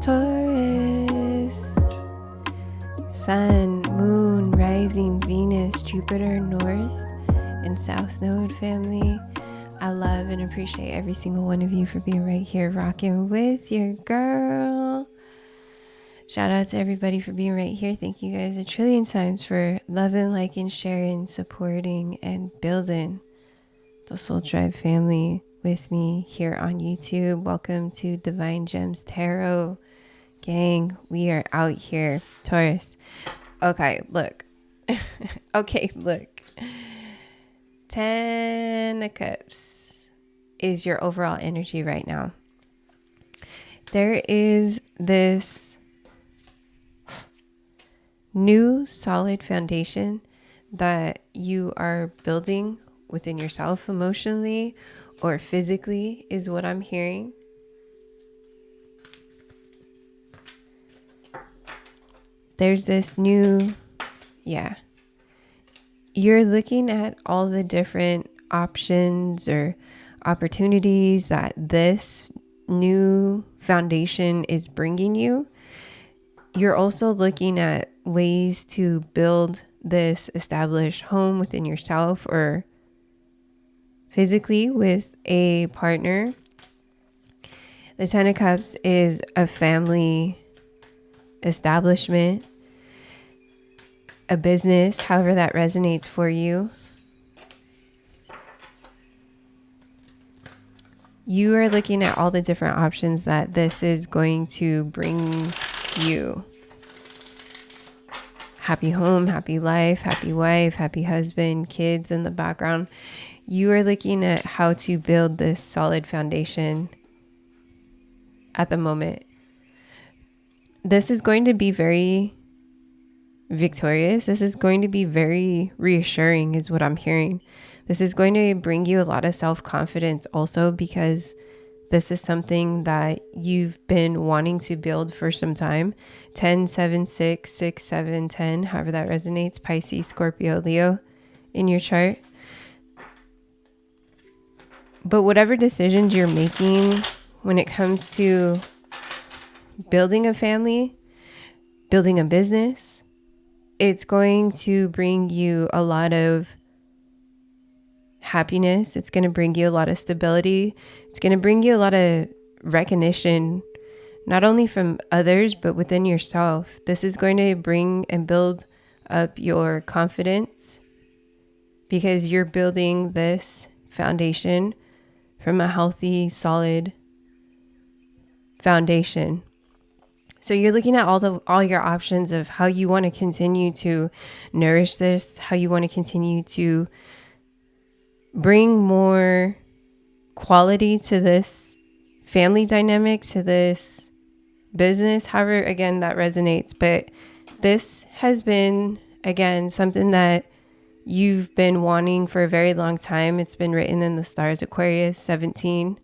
Taurus, Sun, Moon, Rising, Venus, Jupiter, North, and South Node family. I love and appreciate every single one of you for being right here rocking with your girl. Shout out to everybody for being right here. Thank you guys a trillion times for loving, liking, sharing, supporting, and building the Soul Tribe family with me here on YouTube. Welcome to Divine Gems Tarot. Gang, we are out here. Taurus. Okay, look. look. 10 of Cups is your overall energy right now. There is this new solid foundation that you are building within yourself emotionally or physically is what I'm hearing. There's this new, you're looking at all the different options or opportunities that this new foundation is bringing you. You're also looking at ways to build this established home within yourself or physically with a partner. The 10 of Cups is a family establishment, a business, however that resonates for you. You are looking at all the different options that this is going to bring you. Happy home, happy life, happy wife, happy husband, kids in the background. You are looking at how to build this solid foundation at the moment. This is going to be very victorious. This is going to be very reassuring is what I'm hearing. This is going to bring you a lot of self-confidence also because this is something that you've been wanting to build for some time. 10, 7, 6, 6, 7, 10, however that resonates. Pisces, Scorpio, Leo in your chart. But whatever decisions you're making when it comes to building a family, building a business, it's going to bring you a lot of happiness. It's going to bring you a lot of stability. It's going to bring you a lot of recognition, not only from others, but within yourself. This is going to bring and build up your confidence because you're building this foundation from a healthy, solid foundation. So you're looking at all your options of how you want to continue to nourish this, how you want to continue to bring more quality to this family dynamic, to this business, however, again, that resonates. But this has been, again, something that you've been wanting for a very long time. It's been written in the stars, Aquarius 17.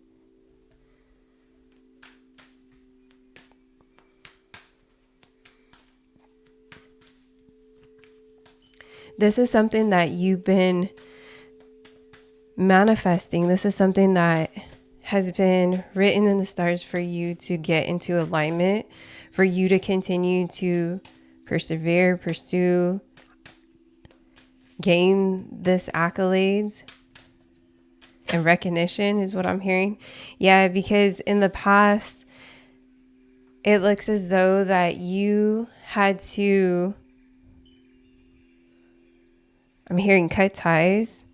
This is something that you've been manifesting. This is something that has been written in the stars for you to get into alignment, for you to continue to persevere, pursue, gain this accolades and recognition is what I'm hearing. Yeah, because in the past, it looks as though that you had to, I'm hearing cut ties.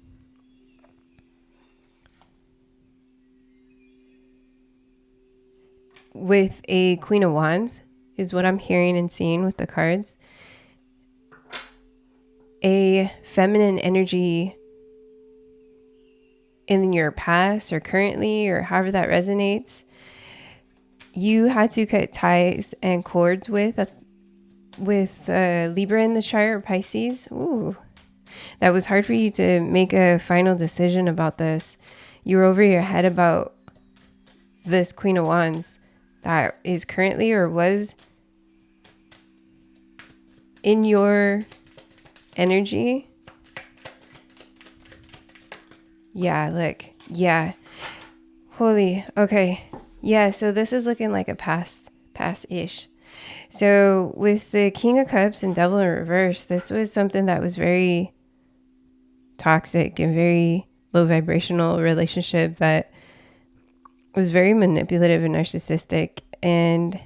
With a Queen of Wands is what I'm hearing and seeing with the cards. A feminine energy in your past or currently or however that resonates. You had to cut ties and cords with Libra in the chart or Pisces. Ooh. That was hard for you to make a final decision about this. You were over your head about this Queen of Wands that is currently or was in your energy. Yeah, look. Yeah. Holy. Okay. Yeah, so this is looking like a past past-ish. So with the King of Cups and Devil in reverse, this was something that was very toxic and very low vibrational relationship that was very manipulative and narcissistic. And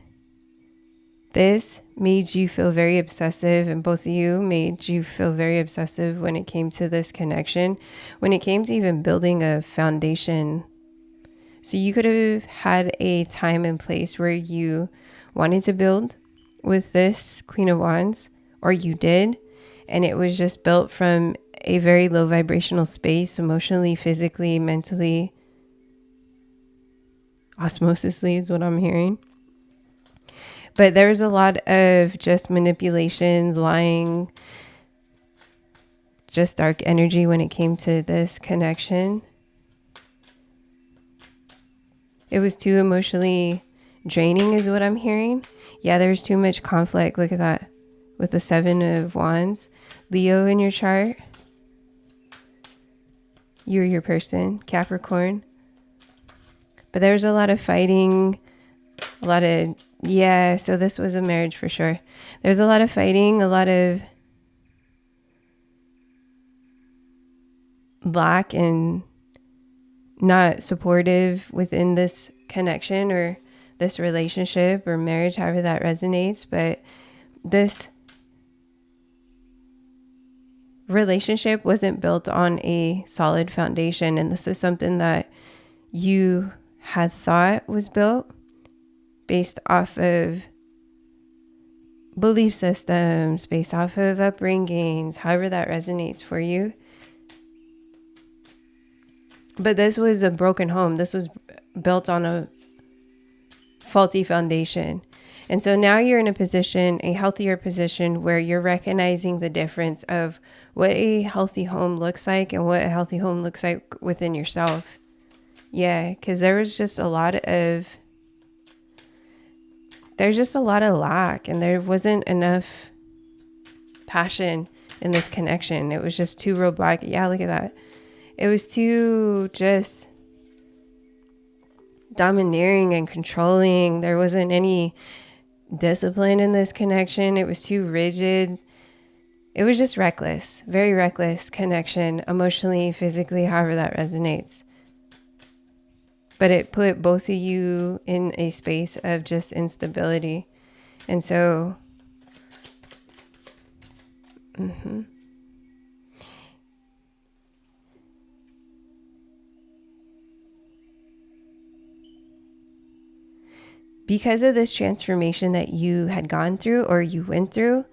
this made you feel very obsessive, and both of you made you feel very obsessive when it came to this connection, when it came to even building a foundation. So you could have had a time and place where you wanted to build with this Queen of Wands, or you did, and it was just built from a very low vibrational space, emotionally, physically, mentally. Osmosisly is what I'm hearing. But there was a lot of just manipulation, lying, just dark energy when it came to this connection. It was too emotionally draining is what I'm hearing. Yeah, there's too much conflict. Look at that with the 7 of Wands. Leo in your chart. You're your person, Capricorn. But there's a lot of fighting, a lot of, yeah, so this was a marriage for sure. There's a lot of fighting, a lot of lack and not supportive within this connection or this relationship or marriage, however that resonates. But this relationship wasn't built on a solid foundation. And this is something that you had thought was built based off of belief systems, based off of upbringings, however that resonates for you. But this was a broken home. This was built on a faulty foundation. And so now you're in a position, a healthier position, where you're recognizing the difference of what a healthy home looks like and what a healthy home looks like within yourself. Yeah, because there's just a lot of lack, and there wasn't enough passion in this connection. It was just too robotic. Yeah, look at that. It was too just domineering and controlling. There wasn't any discipline in this connection. It was too rigid. It was just reckless, very reckless connection, emotionally, physically, however that resonates. But it put both of you in a space of just instability. And so, because of this transformation that you had gone through or you went through,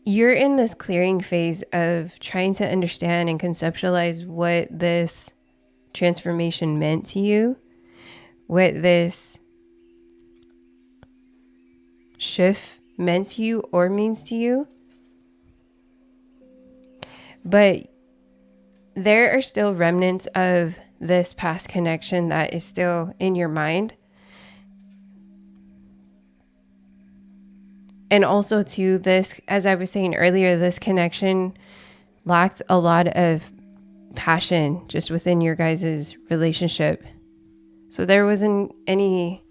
you're in this clearing phase of trying to understand and conceptualize what this transformation meant to you, what this shift meant to you or means to you. But there are still remnants of this past connection that is still in your mind. And also to this, as I was saying earlier, this connection lacked a lot of passion just within your guys' relationship. So there wasn't any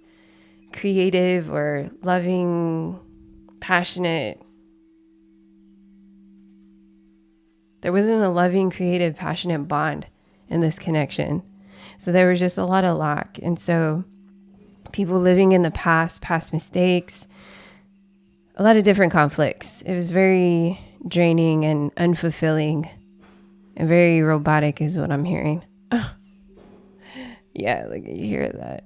creative or loving, passionate. There wasn't a loving, creative, passionate bond in this connection. So there was just a lot of lack. And so people living in the past mistakes, a lot of different conflicts. It was very draining and unfulfilling and very robotic is what I'm hearing. Yeah, like you hear that.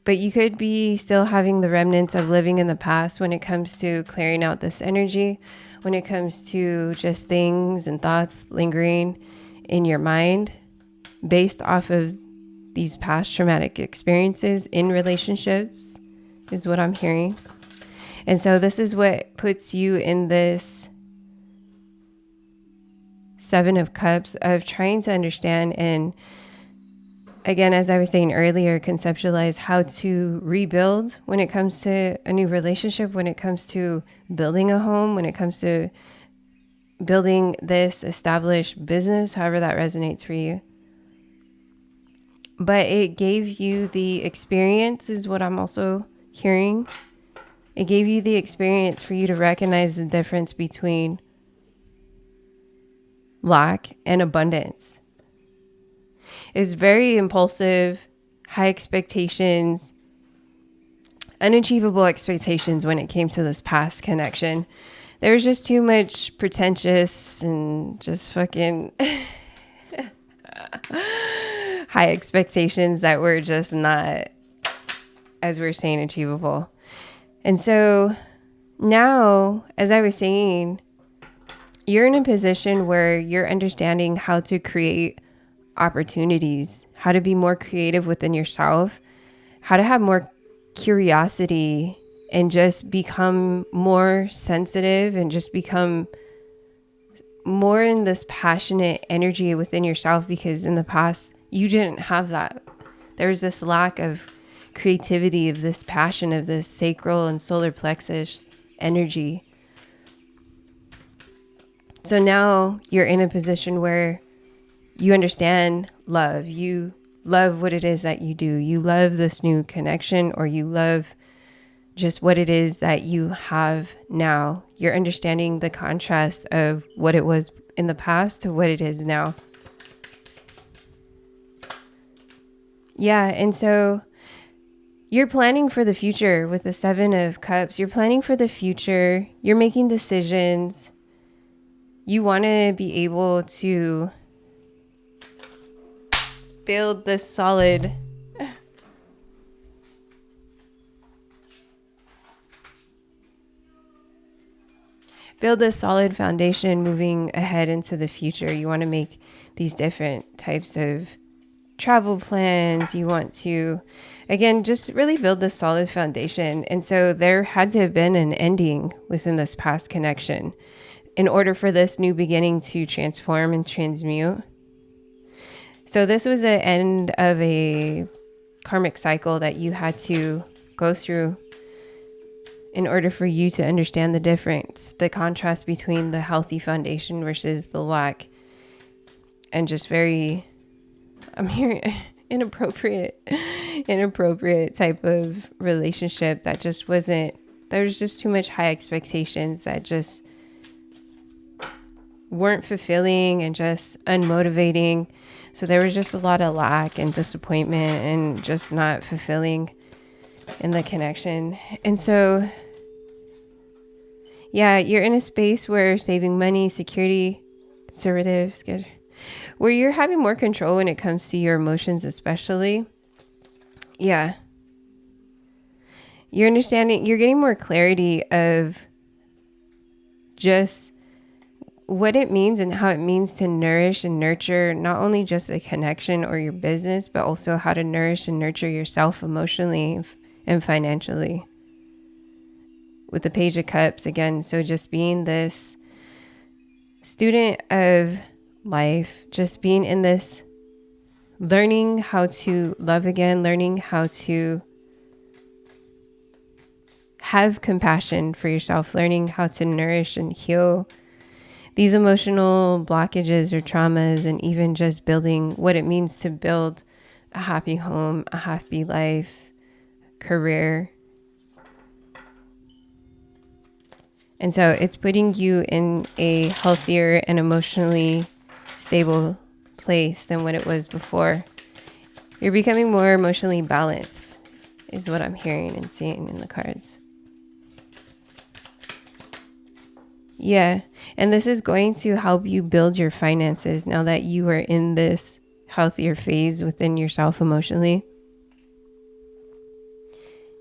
But you could be still having the remnants of living in the past when it comes to clearing out this energy, when it comes to just things and thoughts lingering in your mind based off of these past traumatic experiences in relationships is what I'm hearing. And so this is what puts you in this 7 of Cups of trying to understand and, again, as I was saying earlier, conceptualize how to rebuild when it comes to a new relationship, when it comes to building a home, when it comes to building this established business, however that resonates for you. but it gave you the experience, is what I'm also hearing. It gave you the experience for you to recognize the difference between lack and abundance. It's very impulsive, high expectations, unachievable expectations when it came to this past connection. There was just too much pretentious and just fucking high expectations that were just not, as we were saying, achievable. And so now, as I was saying, you're in a position where you're understanding how to create opportunities, how to be more creative within yourself, how to have more curiosity and just become more sensitive and just become more in this passionate energy within yourself, because in the past you didn't have that. There was this lack of creativity, of this passion, of this sacral and solar plexus energy. So now you're in a position where you understand love. You love what it is that you do. You love this new connection, or you love just what it is that you have now. You're understanding the contrast of what it was in the past to what it is now. Yeah, and so you're planning for the future with the 7 of Cups. You're planning for the future. You're making decisions. You want to be able to build this solid foundation moving ahead into the future. You want to make these different types of travel plans. You want to, again, just really build this solid foundation. And so there had to have been an ending within this past connection in order for this new beginning to transform and transmute. So this was an end of a karmic cycle that you had to go through in order for you to understand the difference, the contrast between the healthy foundation versus the lack, and just very, I'm hearing inappropriate type of relationship that just wasn't, there was just too much high expectations that just weren't fulfilling and just unmotivating. So there was just a lot of lack and disappointment and just not fulfilling in the connection. And so, yeah, you're in a space where saving money, security, conservative, where you're having more control when it comes to your emotions, especially. Yeah. You're understanding, you're getting more clarity of just what it means and how it means to nourish and nurture not only just a connection or your business, but also how to nourish and nurture yourself emotionally and financially. With the Page of Cups, again, so just being this student of life, just being in this, learning how to love again, learning how to have compassion for yourself, learning how to nourish and heal these emotional blockages or traumas, and even just building what it means to build a happy home, a happy life, career. And so it's putting you in a healthier and emotionally stable place than what it was before. You're becoming more emotionally balanced, is what I'm hearing and seeing in the cards. Yeah, and this is going to help you build your finances now that you are in this healthier phase within yourself emotionally.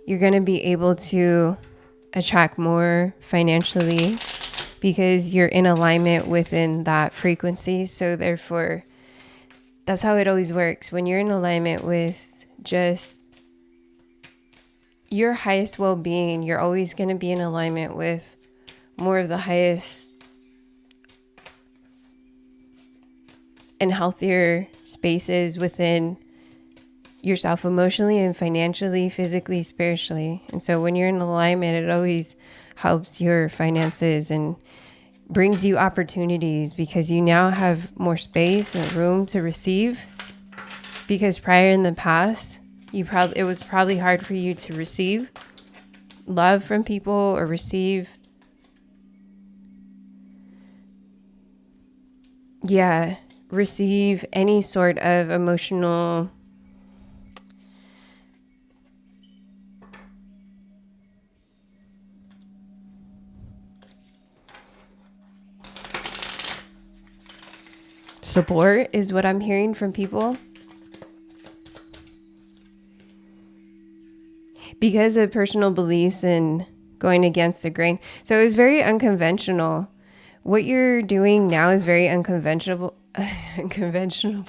You're going to be able to attract more financially because you're in alignment within that frequency. So therefore, that's how it always works. When you're in alignment with just your highest well-being, you're always going to be in alignment with more of the highest and healthier spaces within yourself emotionally and financially, physically, spiritually. And so when you're in alignment, it always helps your finances and brings you opportunities because you now have more space and room to receive. Because prior in the past, it was probably hard for you to receive love from people or receive any sort of emotional support is what I'm hearing from people. Because of personal beliefs and going against the grain. So it was very unconventional. What you're doing now is very unconventional. Unconventional.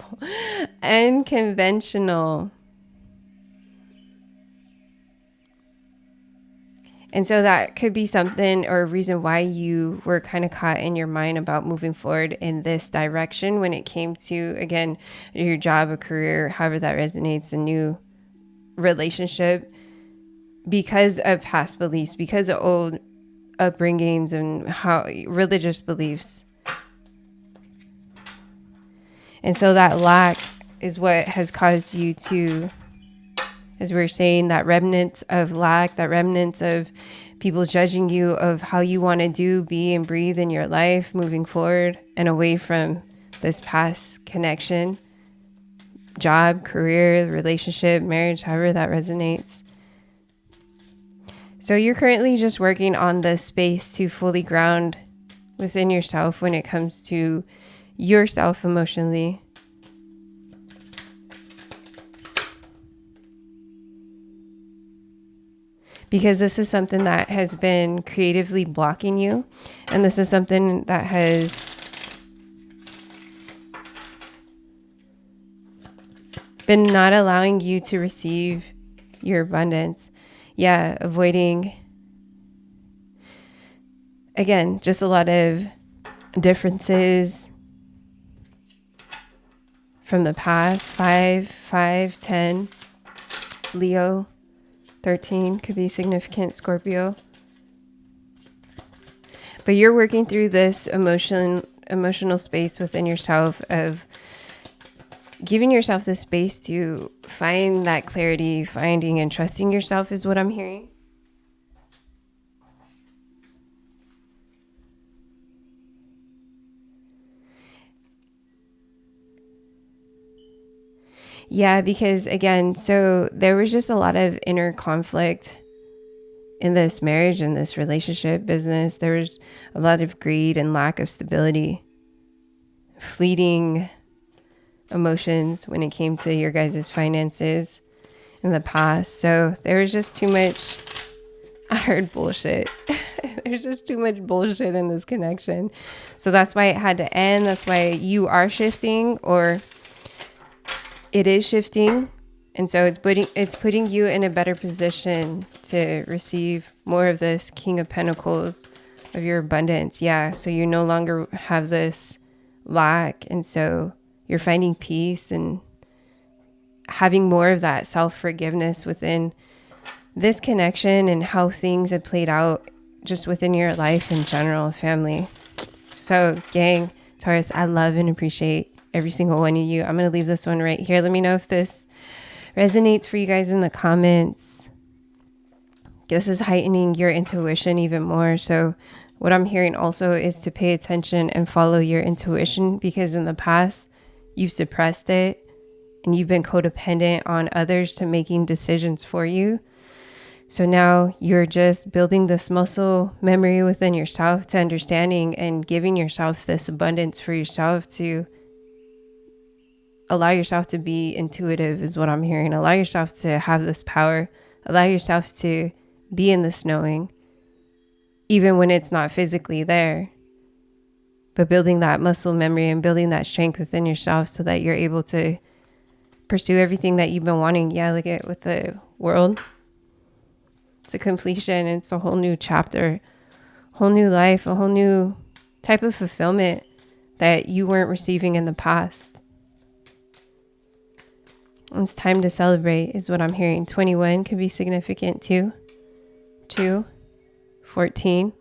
And so that could be something or a reason why you were kind of caught in your mind about moving forward in this direction when it came to, again, your job, a career, however that resonates, a new relationship, because of past beliefs, because of old upbringings and how religious beliefs. And so that lack is what has caused you to, as we were saying, that remnants of lack, that remnants of people judging you of how you want to do, be, and breathe in your life moving forward and away from this past connection, job, career, relationship, marriage, however that resonates. So you're currently just working on the space to fully ground within yourself when it comes to yourself emotionally. Because this is something that has been creatively blocking you. And this is something that has been not allowing you to receive your abundance. Yeah, avoiding, again, just a lot of differences from the past. 5, 10, Leo, 13 could be significant, Scorpio. But you're working through this emotional space within yourself of giving yourself the space to find that clarity, finding and trusting yourself is what I'm hearing. Yeah, because again, so there was just a lot of inner conflict in this marriage, in this relationship, business. There was a lot of greed and lack of stability, fleeting emotions when it came to your guys' finances in the past. So there was just too much, I heard bullshit. There's just too much bullshit in this connection. So that's why it had to end. That's why you are shifting, or it is shifting. And so it's putting you in a better position to receive more of this King of Pentacles of your abundance. Yeah. So you no longer have this lack. And so you're finding peace and having more of that self-forgiveness within this connection and how things have played out just within your life in general, family. So gang, Taurus, I love and appreciate every single one of you. I'm going to leave this one right here. Let me know if this resonates for you guys in the comments. This is heightening your intuition even more. So what I'm hearing also is to pay attention and follow your intuition, because in the past, you've suppressed it and you've been codependent on others to making decisions for you. So now you're just building this muscle memory within yourself to understanding and giving yourself this abundance for yourself, to allow yourself to be intuitive is what I'm hearing. Allow yourself to have this power. Allow yourself to be in this knowing, even when it's not physically there. But building that muscle memory and building that strength within yourself so that you're able to pursue everything that you've been wanting. Yeah, look at with the world. It's a completion. It's a whole new chapter, whole new life, a whole new type of fulfillment that you weren't receiving in the past. It's time to celebrate is what I'm hearing. 21 could be significant too. 2, 14.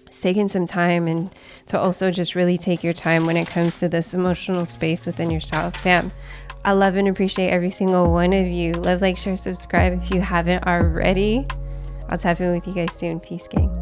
It's taking some time, and to also just really take your time when it comes to this emotional space within yourself. Fam, I love and appreciate every single one of you. Love, like, share, subscribe if you haven't already. I'll tap in with you guys soon. Peace, gang.